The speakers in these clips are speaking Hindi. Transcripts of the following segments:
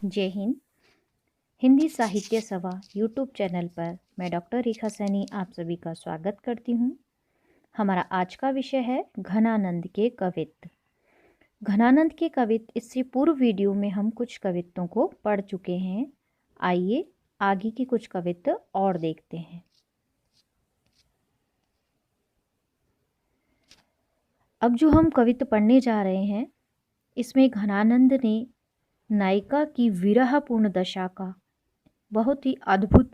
जय हिंद। हिंदी साहित्य सभा यूट्यूब चैनल पर मैं डॉक्टर रेखा सैनी आप सभी का स्वागत करती हूँ। हमारा आज का विषय है घनानंद के कवित्त। घनानंद के कवित्त, इससे पूर्व वीडियो में हम कुछ कवित्तों को पढ़ चुके हैं। आइए आगे की कुछ कवित्त और देखते हैं। अब जो हम कवित्त पढ़ने जा रहे हैं, इसमें घनानंद ने नायिका की विरहपूर्ण दशा का बहुत ही अद्भुत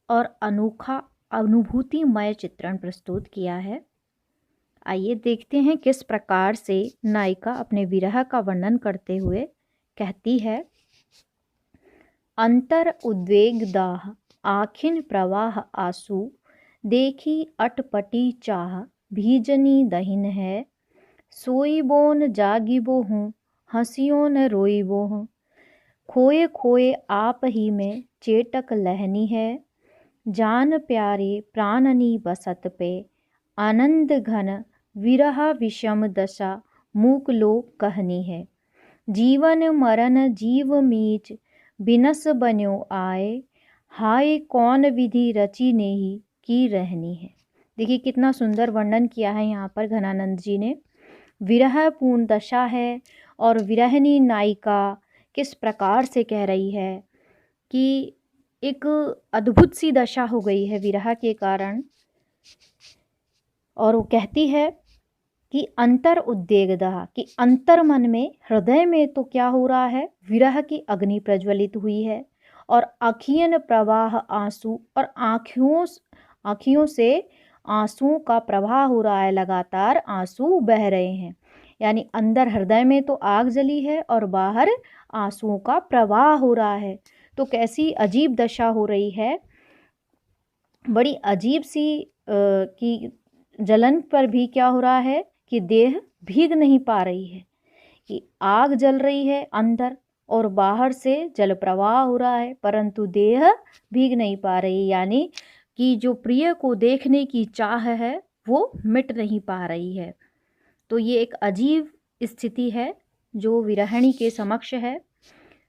और अनोखा अनुभूतिमय चित्रण प्रस्तुत किया है। आइए देखते हैं किस प्रकार से नायिका अपने विरह का वर्णन करते हुए कहती है। अंतर उद्वेग दाह आखिन प्रवाह आंसू, देखी अटपटी चाह भीजनी दहिन है। सोई बोन जागिबो हूँ, हंसियों न रोईबो हूँ, खोए खोए आप ही में चेटक लहनी है। जान प्यारे प्राणनी बसत पे, आनंद घन विरह विषम दशा मूक लोक कहनी है। जीवन मरण जीव मीच बिनस बन्यो आए, हाय कौन विधि रची ने ही की रहनी है। देखिए कितना सुंदर वर्णन किया है यहाँ पर घनानंद जी ने। विरह पूर्ण दशा है और विरहनी नायिका किस प्रकार से कह रही है कि एक अद्भुत सी दशा हो गई है विरह के कारण। और वो कहती है कि अंतर उद्वेगदः, कि अंतर मन में, हृदय में तो क्या हो रहा है, विरह की अग्नि प्रज्वलित हुई है। और अखियन प्रवाह आंसू, और आँखियों से आंसुओं का प्रवाह हो रहा है, लगातार आंसू बह रहे हैं। यानी अंदर हृदय में तो आग जली है और बाहर आंसुओं का प्रवाह हो रहा है। तो कैसी अजीब दशा हो रही है, बड़ी अजीब सी कि जलन पर भी क्या हो रहा है कि देह भीग नहीं पा रही है, कि आग जल रही है अंदर और बाहर से जल प्रवाह हो रहा है, परंतु देह भीग नहीं पा रही। यानी कि जो प्रिय को देखने की चाह है वो मिट नहीं पा रही है। तो ये एक अजीब स्थिति है जो विरहिणी के समक्ष है।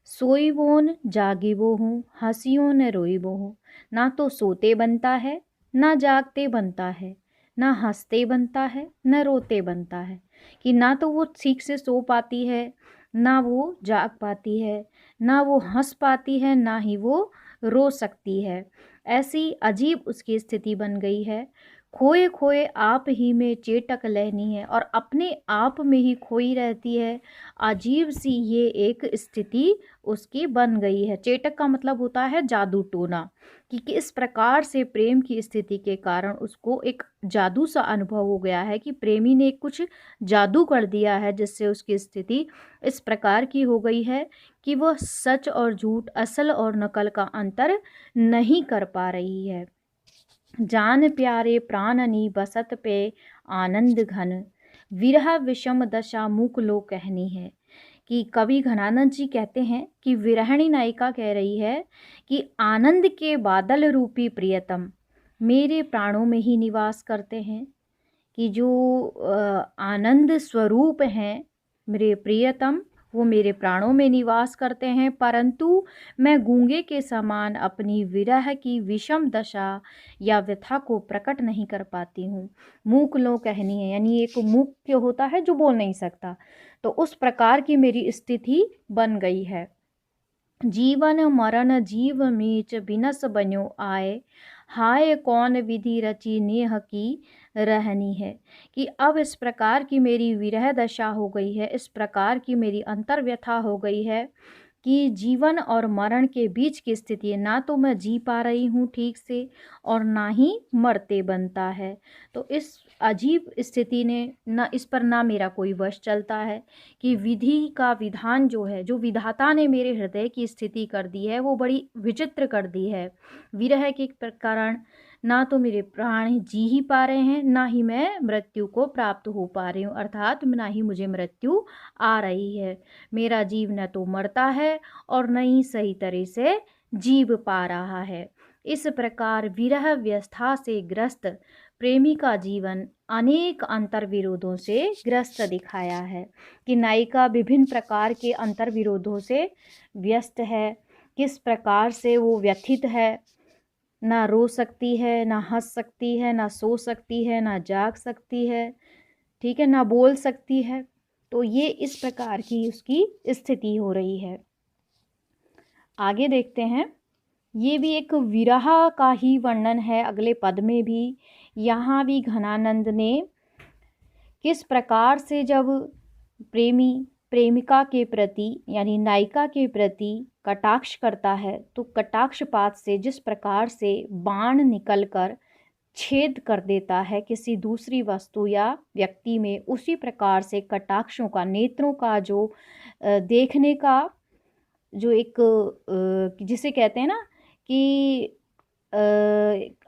सोईबोन जागिबो हूँ, हंसियों न रोईबो हूँ। ना तो सोते बनता है, ना जागते बनता है, ना हंसते बनता है, न रोते बनता है। कि ना तो वो ठीक से सो पाती है, ना वो जाग पाती है, ना वो हंस पाती है, ना ही वो रो सकती है। ऐसी अजीब उसकी स्थिति बन गई है। खोए खोए आप ही में चेटक लहनी है, और अपने आप में ही खोई रहती है। अजीब सी ये एक स्थिति उसकी बन गई है। चेटक का मतलब होता है जादू टोना, कि किस प्रकार से प्रेम की स्थिति के कारण उसको एक जादू सा अनुभव हो गया है, कि प्रेमी ने कुछ जादू कर दिया है, जिससे उसकी स्थिति इस प्रकार की हो गई है कि वह सच और झूठ, असल और नकल का अंतर नहीं कर पा रही है। जान प्यारे प्राणनी बसत पे, आनंद घन विरह विषम दशा मूक लो कहनी है। कि कवि घनानंद जी कहते हैं कि विरहिणी नायिका कह रही है कि आनंद के बादल रूपी प्रियतम मेरे प्राणों में ही निवास करते हैं। कि जो आनंद स्वरूप हैं मेरे प्रियतम, वो मेरे प्राणों में निवास करते हैं, परंतु मैं गूंगे के समान अपनी विरह की विषम दशा या व्यथा को प्रकट नहीं कर पाती हूँ। मूक लो कहनी है, यानी एक मूक क्या होता है जो बोल नहीं सकता, तो उस प्रकार की मेरी स्थिति बन गई है। जीवन मरण जीव मीच बिनस बन्यो आए, हाय कौन विधि रची नेह की रहनी है। कि अब इस प्रकार की मेरी विरह दशा हो गई है, इस प्रकार की मेरी अंतर्व्यथा हो गई है कि जीवन और मरण के बीच की स्थिति है। ना तो मैं जी पा रही हूँ ठीक से और ना ही मरते बनता है। तो इस अजीब स्थिति ने ना, इस पर ना मेरा कोई वश चलता है, कि विधि का विधान जो है, जो विधाता ने मेरे हृदय की स्थिति कर दी है, वो बड़ी विचित्र कर दी है। विरह के कारण ना तो मेरे प्राण जी ही पा रहे हैं, ना ही मैं मृत्यु को प्राप्त हो पा रही हूँ, अर्थात ना ही मुझे मृत्यु आ रही है। मेरा जीव न तो मरता है और न ही सही तरह से जीव पा रहा है। इस प्रकार विरह व्यवस्था से ग्रस्त प्रेमी का जीवन अनेक अंतर्विरोधों से ग्रस्त दिखाया है कि नायिका विभिन्न प्रकार के अंतर्विरोधों से व्यस्त है। किस प्रकार से वो व्यथित है, ना रो सकती है, ना हंस सकती है, ना सो सकती है, ना जाग सकती है, ठीक है, ना बोल सकती है। तो ये इस प्रकार की उसकी स्थिति हो रही है। आगे देखते हैं। ये भी एक विरह का ही वर्णन है अगले पद में भी। यहाँ भी घनानंद ने किस प्रकार से जब प्रेमी प्रेमिका के प्रति यानी नायिका के प्रति कटाक्ष करता है, तो कटाक्षपात से जिस प्रकार से बाण निकलकर छेद कर देता है किसी दूसरी वस्तु या व्यक्ति में, उसी प्रकार से कटाक्षों का, नेत्रों का जो देखने का जो एक जिसे कहते हैं ना कि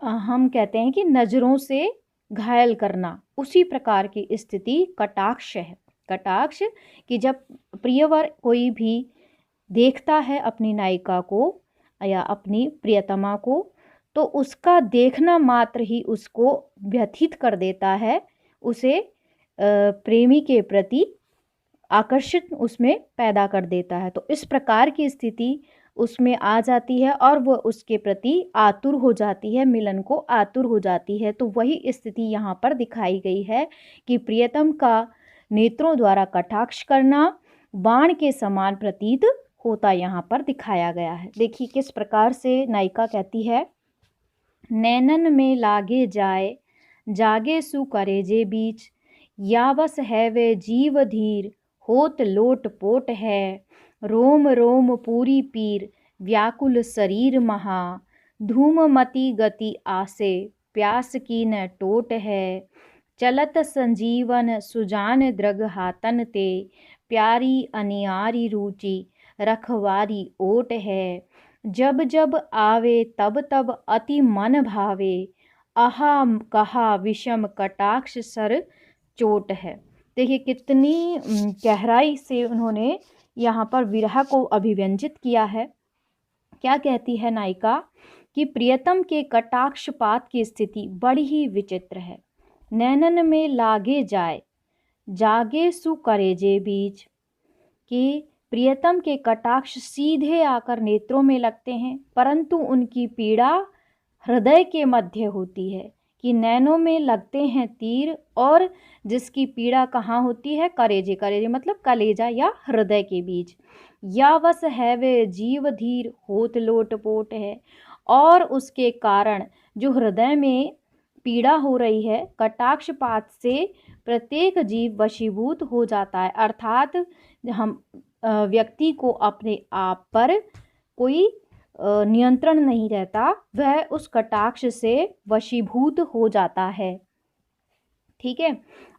हम कहते हैं कि नज़रों से घायल करना, उसी प्रकार की स्थिति कटाक्ष है। कटाक्ष कि जब प्रियवर कोई भी देखता है अपनी नायिका को या अपनी प्रियतमा को, तो उसका देखना मात्र ही उसको व्यथित कर देता है, उसे प्रेमी के प्रति आकर्षित उसमें पैदा कर देता है। तो इस प्रकार की स्थिति उसमें आ जाती है और वह उसके प्रति आतुर हो जाती है, मिलन को आतुर हो जाती है। तो वही स्थिति यहाँ पर दिखाई गई है कि प्रियतम का नेत्रों द्वारा कटाक्ष करना बाण के समान प्रतीत होता यहाँ पर दिखाया गया है। देखिए किस प्रकार से नायिका कहती है, नैनन में लागे जाए जागे सु करे जे बीच, यावस है वे जीव धीर होत लोट पोट है, रोम रोम पूरी पीर व्याकुल शरीर महा, धूममती गति आसे प्यास की न टोट है, चलत संजीवन सुजान द्रग हातन ते, प्यारी अनियारी रुचि रखवारी ओट है, जब जब आवे तब तब अति मन भावे, आहा कहा विषम कटाक्ष सर चोट है। देखिए कितनी गहराई से उन्होंने यहाँ पर विरह को अभिव्यंजित किया है। क्या कहती है नायिका कि प्रियतम के कटाक्षपात की स्थिति बड़ी ही विचित्र है। नैनन में लागे जाए जागे सु करे जे बीच, कि प्रियतम के कटाक्ष सीधे आकर नेत्रों में लगते हैं, परंतु उनकी पीड़ा हृदय के मध्य होती है। कि नैनों में लगते हैं तीर और जिसकी पीड़ा कहाँ होती है, करेजे, करेजे मतलब कलेजा या हृदय के बीच। या वस है वे जीव धीर होत लोट पोट है, और उसके कारण जो हृदय में पीड़ा हो रही है कटाक्षपात से प्रत्येक जीव वशीभूत हो जाता है। अर्थात हम व्यक्ति को अपने आप पर कोई नियंत्रण नहीं रहता, वह उस कटाक्ष से वशीभूत हो जाता है। ठीक है।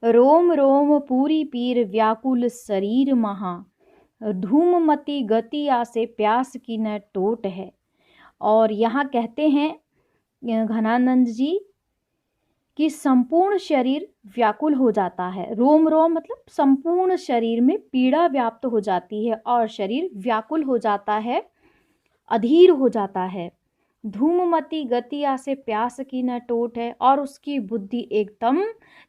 रोम रोम पूरी पीर व्याकुल शरीर महा, धूममती गति आसे प्यास की न टोट है। और यहाँ कहते हैं घनानंद जी कि संपूर्ण शरीर व्याकुल हो जाता है। रोम रोम मतलब संपूर्ण शरीर में पीड़ा व्याप्त हो जाती है और शरीर व्याकुल हो जाता है, अधीर हो जाता है। धूममती गतिया से प्यास की न टोट है, और उसकी बुद्धि एकदम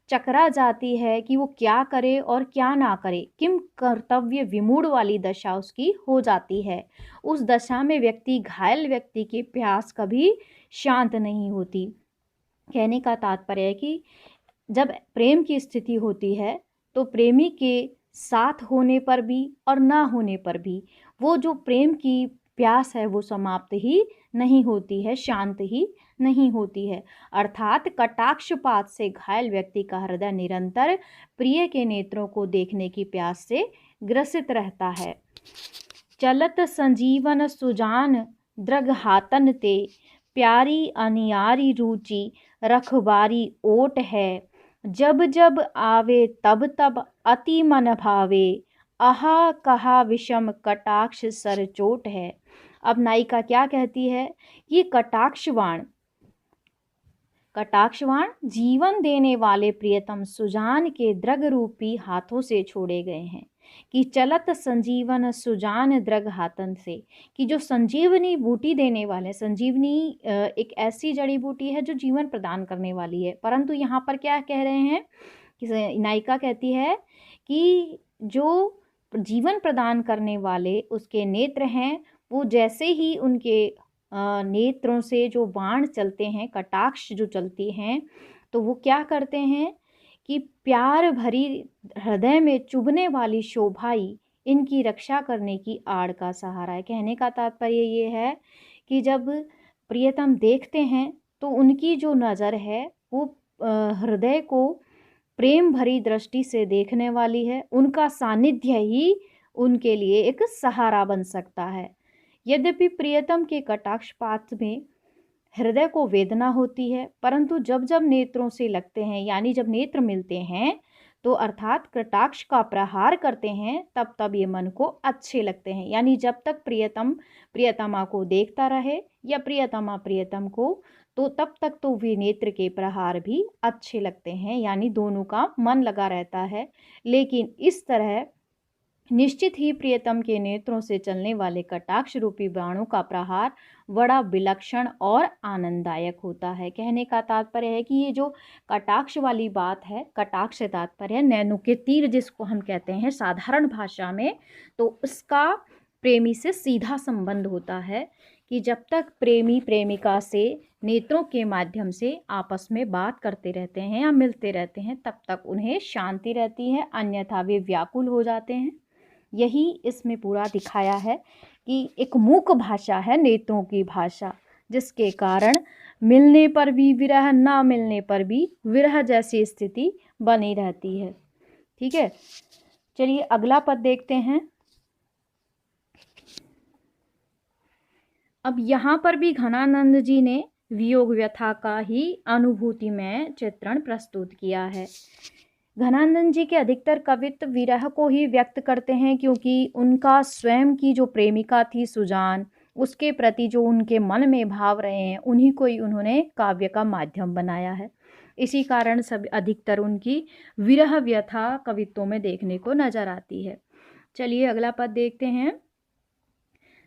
चकरा जाती है कि वो क्या करे और क्या ना करे, किम कर्तव्य विमूढ़ वाली दशा उसकी हो जाती है। उस दशा में व्यक्ति, घायल व्यक्ति की प्यास कभी शांत नहीं होती। कहने का तात्पर्य है कि जब प्रेम की स्थिति होती है तो प्रेमी के साथ होने पर भी और ना होने पर भी वो जो प्रेम की प्यास है वो समाप्त ही नहीं होती है, शांत ही नहीं होती है। अर्थात कटाक्षपात से घायल व्यक्ति का हृदय निरंतर प्रिय के नेत्रों को देखने की प्यास से ग्रसित रहता है। चलत संजीवन सुजान द्रग हातन ते, प्यारी अनियारी रुचि रखबारी ओट है, जब जब आवे तब तब अति मन भावे, आहा कहा विषम कटाक्ष सर चोट है। अब नायिका क्या कहती है, ये कटाक्षवाण जीवन देने वाले प्रियतम सुजान के द्रग रूपी हाथों से छोड़े गए हैं। कि चलत संजीवन सुजान द्रग हातन से, कि जो संजीवनी बूटी देने वाले, संजीवनी एक ऐसी जड़ी बूटी है जो जीवन प्रदान करने वाली है, परंतु यहाँ पर क्या कह रहे हैं कि नायिका कहती है कि जो जीवन प्रदान करने वाले उसके नेत्र हैं, वो जैसे ही उनके नेत्रों से जो बाण चलते हैं, कटाक्ष जो चलती हैं, तो वो क्या करते हैं कि प्यार भरी हृदय में चुभने वाली शोभाई इनकी रक्षा करने की आड़ का सहारा है। कहने का तात्पर्य ये है कि जब प्रियतम देखते हैं तो उनकी जो नज़र है वो हृदय को प्रेम भरी दृष्टि से देखने वाली है। उनका सानिध्य ही उनके लिए एक सहारा बन सकता है। यद्यपि प्रियतम के कटाक्षपात में हृदय को वेदना होती है, परंतु जब जब नेत्रों से लगते हैं, यानी जब नेत्र मिलते हैं तो अर्थात कटाक्ष का प्रहार करते हैं, तब तब ये मन को अच्छे लगते हैं। यानी जब तक प्रियतम प्रियतमा को देखता रहे या प्रियतमा प्रियतम को, तो तब तक तो वे नेत्र के प्रहार भी अच्छे लगते हैं, यानी दोनों का मन लगा रहता है। लेकिन इस तरह निश्चित ही प्रियतम के नेत्रों से चलने वाले कटाक्ष रूपी बाणों का प्रहार बड़ा विलक्षण और आनंददायक होता है। कहने का तात्पर्य है कि ये जो कटाक्ष वाली बात है, कटाक्ष से तात्पर्य नैनो के तीर जिसको हम कहते हैं साधारण भाषा में, तो उसका प्रेमी से सीधा संबंध होता है कि जब तक प्रेमी प्रेमिका से नेत्रों के माध्यम से आपस में बात करते रहते हैं या मिलते रहते हैं, तब तक उन्हें शांति रहती है, अन्यथा वे व्याकुल हो जाते हैं। यही इसमें पूरा दिखाया है कि एक मूक भाषा है नेत्रों की भाषा, जिसके कारण मिलने पर भी विरह, ना मिलने पर भी विरह जैसी स्थिति बनी रहती है। ठीक है, चलिए अगला पद देखते हैं। अब यहाँ पर भी घनानंद जी ने वियोग व्यथा का ही अनुभूति में चित्रण प्रस्तुत किया है। घनानंद जी के अधिकतर कवित्व विरह को ही व्यक्त करते हैं, क्योंकि उनका स्वयं की जो प्रेमिका थी सुजान, उसके प्रति जो उनके मन में भाव रहे हैं, उन्हीं को ही उन्होंने काव्य का माध्यम बनाया है। इसी कारण सब अधिकतर उनकी विरह व्यथा कवित्वों में देखने को नजर आती है। चलिए अगला पद देखते हैं।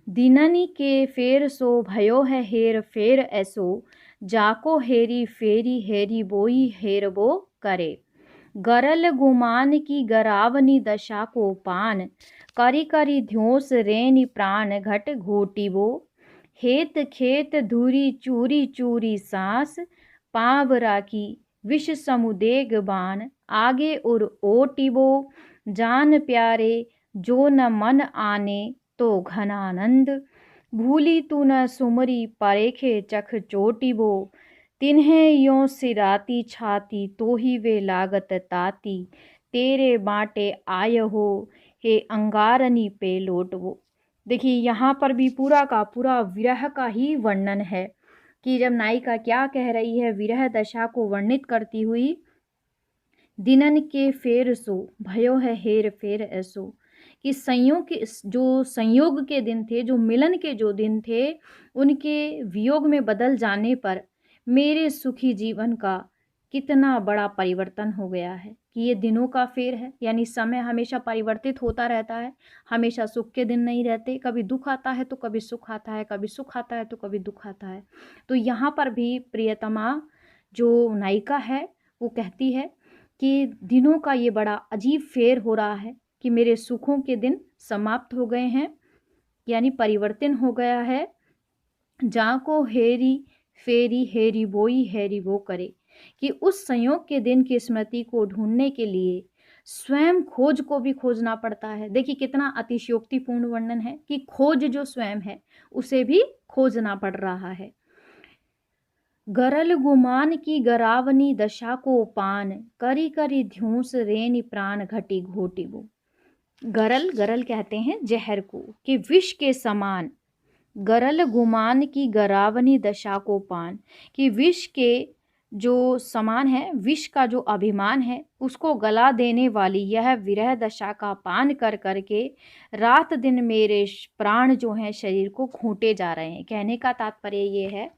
दिननी के फेर सो भयो है हेर फेर ऐसो, जाको हेरी फेरी हेरी बोई हेर बो करे, गरल गुमान की गरावनी दशा को पान, करी करी ध्योस रेनी प्राण घट घोटिबो, हेत खेत धूरी चूरी चूरी सांस, पाव राखी विष समुदेग बान, आगे उर ओटिबो, जान प्यारे जो न मन आने तो घनानंद, भूली तू न सुमरी परेखे चख चोटिबो, तिन्हें यों सिराती छाती तो ही वे लागत ताती, तेरे बाटे आय हो हे अंगारनी पे लोटवो। देखिए यहाँ पर भी पूरा का पूरा विरह का ही वर्णन है कि जब नायिका क्या कह रही है, विरह दशा को वर्णित करती हुई, दिनन के फेर सो भयो है हेर फेर ऐसो, कि संयोग के दिन थे, जो मिलन के जो दिन थे, उनके वियोग में बदल जाने पर मेरे सुखी जीवन का कितना बड़ा परिवर्तन हो गया है। कि ये दिनों का फेर है, यानी समय हमेशा परिवर्तित होता रहता है, हमेशा सुख के दिन नहीं रहते, कभी दुख आता है तो कभी सुख आता है, कभी सुख आता है तो कभी दुख आता है। तो यहाँ पर भी प्रियतमा जो नायिका है वो कहती है कि दिनों का ये बड़ा अजीब फेर हो रहा है, कि मेरे सुखों के दिन समाप्त हो गए हैं, यानी परिवर्तन हो गया है। जहाँ को हेरी फेरी हेरी बोई हेरी वो करे, कि उस संयोग के दिन की स्मृति को ढूंढने के लिए स्वयं खोज को भी खोजना पड़ता है। देखिए कितना अतिशयोक्तिपूर्ण वर्णन है कि खोज जो स्वयं है उसे भी खोजना पड़ रहा है। गरल गुमान की गरावनी दशा को पान, करी करी ध्यूस रेनी प्राण घटी घोटी वो। गरल, गरल कहते हैं जहर को, कि विष के समान, गरल गुमान की गरावनी दशा को पान, कि विष के जो समान है, विष का जो अभिमान है उसको गला देने वाली यह विरह दशा का पान कर करके रात दिन मेरे प्राण जो हैं शरीर को घोंटे जा रहे हैं। कहने का तात्पर्य ये है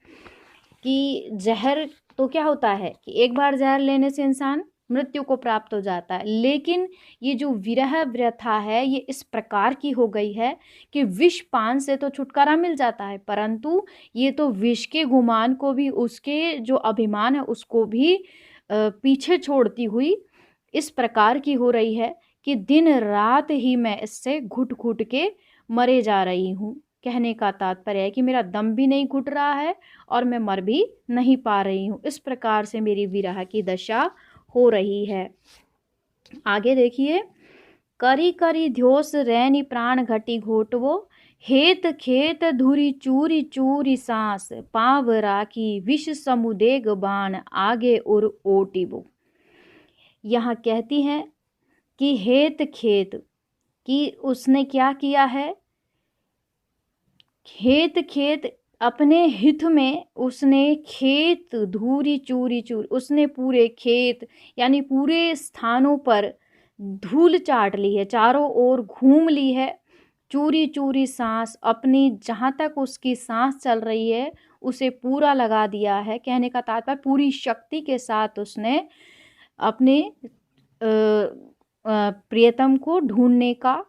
कि जहर तो क्या होता है कि एक बार जहर लेने से इंसान मृत्यु को प्राप्त हो जाता है। लेकिन ये जो विरह व्यथा है ये इस प्रकार की हो गई है कि विष पान से तो छुटकारा मिल जाता है, परंतु ये तो विष के गुमान को भी, उसके जो अभिमान है उसको भी पीछे छोड़ती हुई इस प्रकार की हो रही है कि दिन रात ही मैं इससे घुट-घुट के मरे जा रही हूँ। कहने का तात्पर्य है कि मेरा दम भी नहीं घुट रहा है और मैं मर भी नहीं पा रही हूँ। इस प्रकार से मेरी विरह की दशा हो रही है। आगे देखिए, करी करी ध्योस रैनी प्राण घटी घोटवो, हेत खेत धुरी चूरी चूरी सांस, पाव राखी विष समुदेग बाण, आगे उर ओटिबो। यहाँ कहती है कि हेत खेत, कि उसने क्या किया है, खेत खेत अपने हित में उसने खेत धूरी चूरी चूर, उसने पूरे खेत यानी पूरे स्थानों पर धूल चाट ली है, चारों ओर घूम ली है। चूरी चूरी सांस, अपनी जहाँ तक उसकी सांस चल रही है उसे पूरा लगा दिया है। कहने का तात्पर्य पूरी शक्ति के साथ उसने अपने प्रियतम को ढूंढने का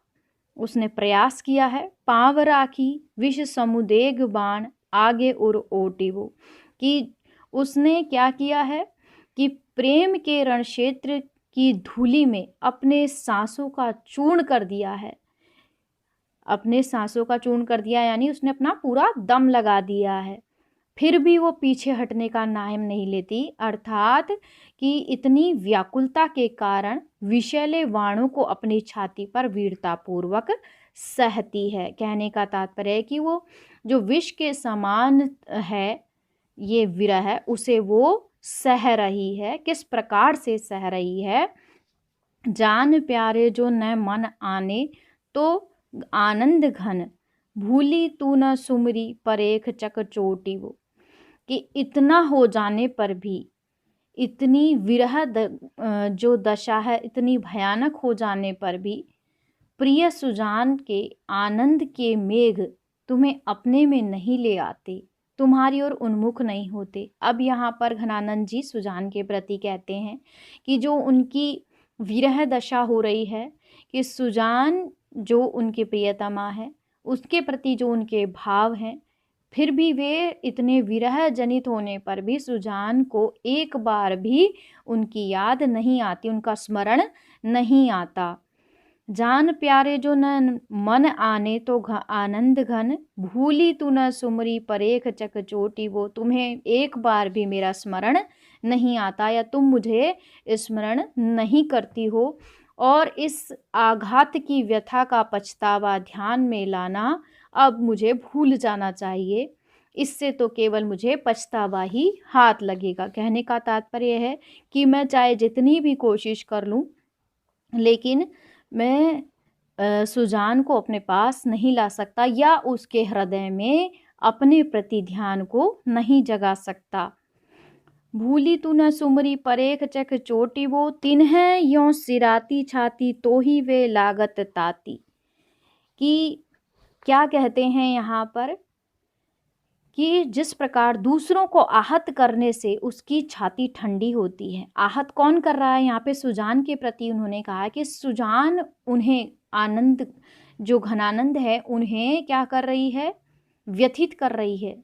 उसने प्रयास किया है। पाव राखी विष समुदेग बाण, आगे उर ओटिवो, कि उसने क्या किया है कि प्रेम के रण क्षेत्र की धूलि में अपने सांसों का चूर्ण कर दिया है। अपने सांसों का चूर्ण कर दिया यानी उसने अपना पूरा दम लगा दिया है, फिर भी वो पीछे हटने का नाम नहीं लेती, अर्थात कि इतनी व्याकुलता के कारण विषैले वाणों को अपनी छाती पर वीरतापूर्वक सहती है। कहने का तात्पर्य है कि वो जो विष के समान है ये विरह है, उसे वो सह रही है। किस प्रकार से सह रही है, जान प्यारे जो न मन आने तो आनंद घन, भूली तू न सुमरी परेख चक चोटी वो, कि इतना हो जाने पर भी, इतनी विरह जो दशा है इतनी भयानक हो जाने पर भी प्रिय सुजान के आनंद के मेघ तुम्हें अपने में नहीं ले आते, तुम्हारी ओर उन्मुख नहीं होते। अब यहाँ पर घनानंद जी सुजान के प्रति कहते हैं कि जो उनकी विरह दशा हो रही है कि सुजान जो उनके प्रियतमा है उसके प्रति जो उनके भाव हैं, फिर भी वे इतने विरह जनित होने पर भी सुजान को एक बार भी उनकी याद नहीं आती, उनका स्मरण नहीं आता। जान प्यारे जो न मन आने तो आनंद घन, भूली तू न सुमरी परेख चक चोटी वो, तुम्हें एक बार भी मेरा स्मरण नहीं आता या तुम मुझे स्मरण नहीं करती हो, और इस आघात की व्यथा का पछतावा ध्यान में लाना अब मुझे भूल जाना चाहिए, इससे तो केवल मुझे पछतावा ही हाथ लगेगा। कहने का तात्पर्य है कि मैं चाहे जितनी भी कोशिश कर लूं, लेकिन मैं सुजान को अपने पास नहीं ला सकता या उसके हृदय में अपने प्रति ध्यान को नहीं जगा सकता। भूली तू न सुमरी परेख चक चोटी वो, तिन्ह यों सिराती छाती तो ही वे लागत ताती, कि क्या कहते हैं यहाँ पर कि जिस प्रकार दूसरों को आहत करने से उसकी छाती ठंडी होती है। आहत कौन कर रहा है, यहाँ पे सुजान के प्रति उन्होंने कहा कि सुजान उन्हें आनंद, जो घनानंद है उन्हें क्या कर रही है, व्यथित कर रही है।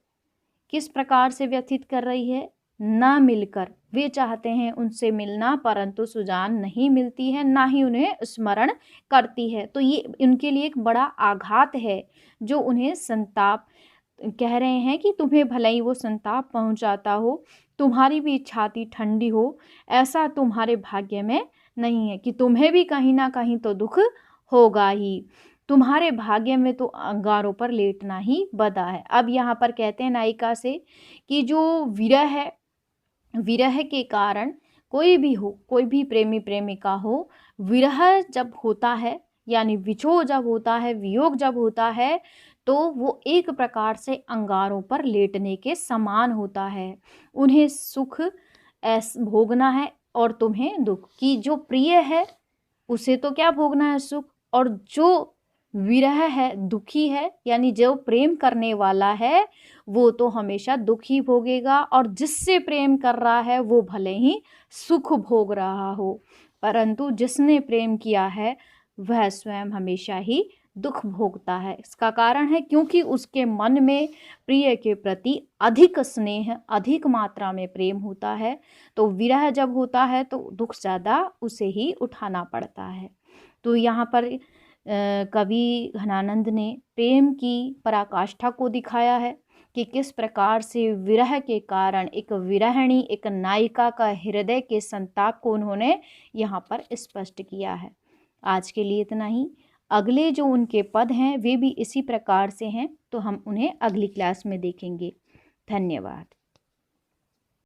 किस प्रकार से व्यथित कर रही है, ना मिलकर, वे चाहते हैं उनसे मिलना परंतु सुजान नहीं मिलती है, ना ही उन्हें स्मरण करती है। तो ये उनके लिए एक बड़ा आघात है जो उन्हें संताप कह रहे हैं कि तुम्हें भले ही वो संताप पहुंचाता हो, तुम्हारी भी छाती ठंडी हो, ऐसा तुम्हारे भाग्य में नहीं है कि तुम्हें भी कहीं ना कहीं तो दुख होगा ही, तुम्हारे भाग्य में तो अंगारों पर लेटना ही बदा है। अब यहाँ पर कहते हैं नायिका से कि जो विरह है, विरह के कारण कोई भी हो, कोई भी प्रेमी प्रेमिका हो, विरह जब होता है यानी विछोह जब होता है, वियोग जब होता है, तो वो एक प्रकार से अंगारों पर लेटने के समान होता है। उन्हें सुख भोगना है और तुम्हें दुख, की जो प्रिय है उसे तो क्या भोगना है, सुख, और जो विरह है, दुखी है, यानी जो प्रेम करने वाला है वो तो हमेशा दुख ही भोगेगा, और जिससे प्रेम कर रहा है वो भले ही सुख भोग रहा हो, परंतु जिसने प्रेम किया है वह स्वयं हमेशा ही दुख भोगता है। इसका कारण है क्योंकि उसके मन में प्रिय के प्रति अधिक स्नेह, अधिक मात्रा में प्रेम होता है। तो विरह जब होता है तो दुख ज़्यादा उसे ही उठाना पड़ता है। तो यहाँ पर कवि घनानंद ने प्रेम की पराकाष्ठा को दिखाया है कि किस प्रकार से विरह के कारण एक विरहिणी, एक नायिका का हृदय के संताप को उन्होंने यहाँ पर स्पष्ट किया है। आज के लिए इतना ही। अगले जो उनके पद हैं वे भी इसी प्रकार से हैं, तो हम उन्हें अगली क्लास में देखेंगे। धन्यवाद।